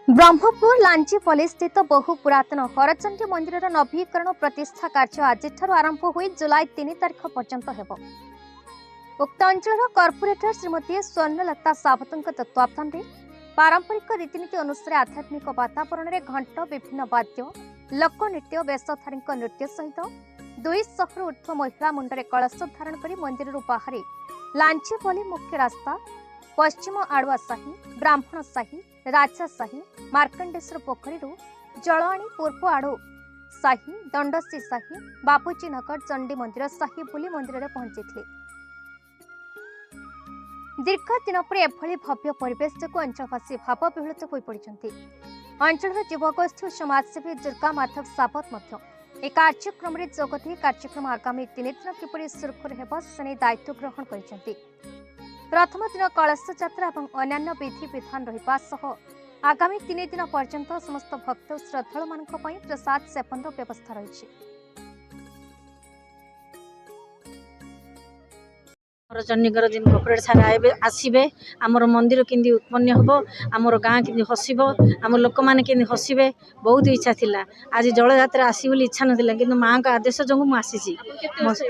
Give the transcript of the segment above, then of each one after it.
ब्रह्मपुर लांचीपल्ली स्थित बहु पुरातन हरचंडी मंदिर नवीकरण प्रतिष्ठा कार्य आज आरंभ हुई जुलाई 3 तारिख पर्यंत हेब। उक्त अंचल कर्पोरेटर श्रीमती स्वर्णलता सावत तत्वावधान में पारंपरिक रीतिनीति अनुसार आध्यात्मिक वातावरण में घंट विभिन्न वाद्य लोकनृत्य वेशधारी नृत्य सहित 200 ऊर्ध्व महिला मुंडे कलश धारण कर मंदिर बाहरी लांचीपल्ली मुख्य रास्ता पश्चिम आड़ुआ साही ब्राह्मण साही राजा साही मार्कंडेश्वर पोखरी जल आनी पूर्व आड़ो साही दंडसी साही बापूजी नगर चंडी मंदिर साही बुली मंदिर में पहुंची। दीर्घ दिन पर एभली भव्य परिवेश जो अंचलवासी भाव विहलित हो पड़ते। अंचल युवगोष्ठी समाजसेवी दुर्गा माधव सावत ए कार्यक्रम में जोगदे कार्यक्रम आगामी 3 दिन किपरि सुरखुर हेब से दायित्व ग्रहण कर प्रथम दिन कलश यात्रा और अन्य विधि विधान रहा आगामी 3 दिन पर्यंत समस्त भक्त और श्रद्धालु मानक पई प्रसाद सेवन व्यवस्था रही। चंडीगढ़ दिन कॉर्पोरेट सारे आसबे आमर मंदिर केंदी उत्पन्न हम आमर गाँ के हसब आम लोक मैंने के हसबे बहुत इच्छा थिला। आज जल यात्रा आसी बोली इच्छा नाला कि माँ का आदेश जो मुझे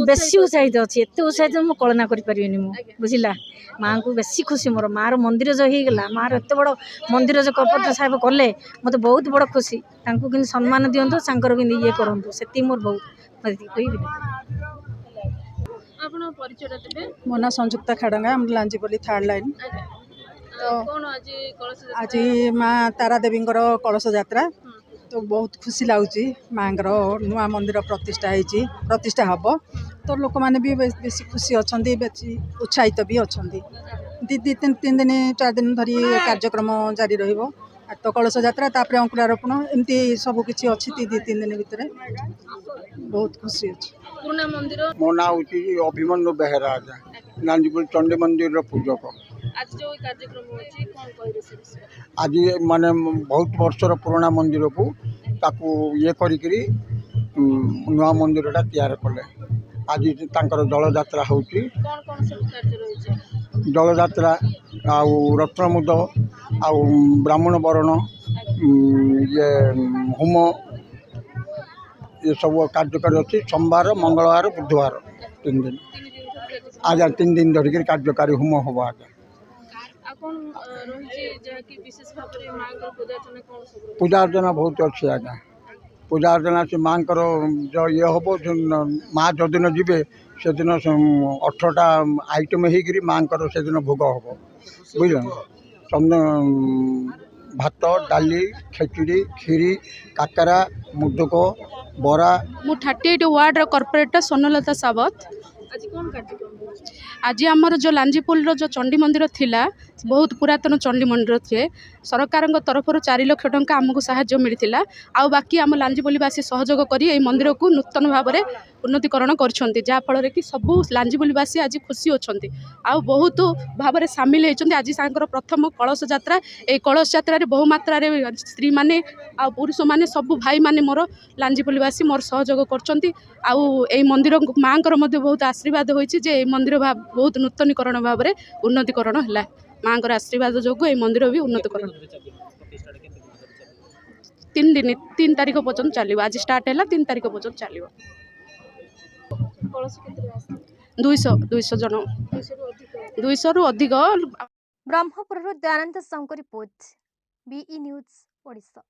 बेसी उत्साहित अच्छी एत उत्साहित मुझे कल्पना कर बुझला। माँ को बेसी खुशी मोर माँ मंदिर जो होगा माँ एत बड़ मंदिर जो कॉर्पोरेटर साहेब कले मत बहुत बड़ खुशी कि सम्मान दिंतु सांकर ये करूँ से मोर बहुत मो ना संयुक्ता खाड़ंगा हम लांचीपल्ली थर्ड लाइन। आज माँ तारा देवी कलश यात्रा तो बहुत खुशी लगुच माँ नुआ मंदिर प्रतिष्ठा हम तो लोक मैंने भी बेसी खुशी अच्छा बेसी उत्साहित भी अच्छा 3 दिन 4 दिन धरी कार्यक्रम जारी रहिबो तो कलश यात्रा तापर अंकुरारोपण एमती सब किसी अच्छी 2-3 दिन भितर बहुत खुशी अच्छी। मो ना अभिमन्यु बेहरा लांचीपल्ली चंडी मंदिर पूजक। आज माने बहुत वर्षर पुराना मंदिर को ताकू ये करी नुआ मंदिरटा तैयार कले। आज तांकर जल यात्रा होची जल यात्रा आउ रत्नमुद आउ ब्राह्मण वरण ये होम ये सब कार्यकारी अच्छी सोमवार मंगलवार बुधवार 3 दिन आज 3 दिन धरिक कार्यकारी होम हम आज पूजा अर्चना बहुत अच्छी आज्ञा पूजा अर्चना से माँ जो ये हम माँ जो दिन जी से दिन 18टा आइटम हो माँ से दिन भोग हम बुझल भात डाली खेचुड़ी खीरी काकरा मुदुक बरा। मु 38 वार्ड कॉर्पोरेटर स्वर्णलता सावत। आज आमर जो लांचीपल्ली जो चंडी मंदिर थिला बहुत पुरातन चंडी मंदिर थे सरकार तरफ 4 लाख टंका आमको साहाय्य मिलता आ बाकी आम लांचीपल्लीवासी सहयोग कर मंदिर को नूतन भाव में उन्नतीकरण कर कि सबू लांचीपल्लीवासी आज खुशी अच्छा आ बहुत भाव में सामिल होती। आज प्रथम कलश यात्रा ये कलश यात्रा बहु मात्रा स्त्री माने आ पुरुष माने सबू भाई माने मोर लांचीपल्लीवासी मोर सहयोग कर मंदिर माँ बहुत आशीर्वाद होती मंदिर बहुत नूतनीकरण भाव में उन्नतीकरण है माँ आशीर्वाद जो ये मंदिर भी उन्नतीकरण 3 दिन 3 तारिख पर्यंत चलो। आज स्टार्ट है 3 तारिख पर्यंत चलो। 200 जन 200 रु अधिक। Brahmapur Dayanand Sahu report BE news Odisha.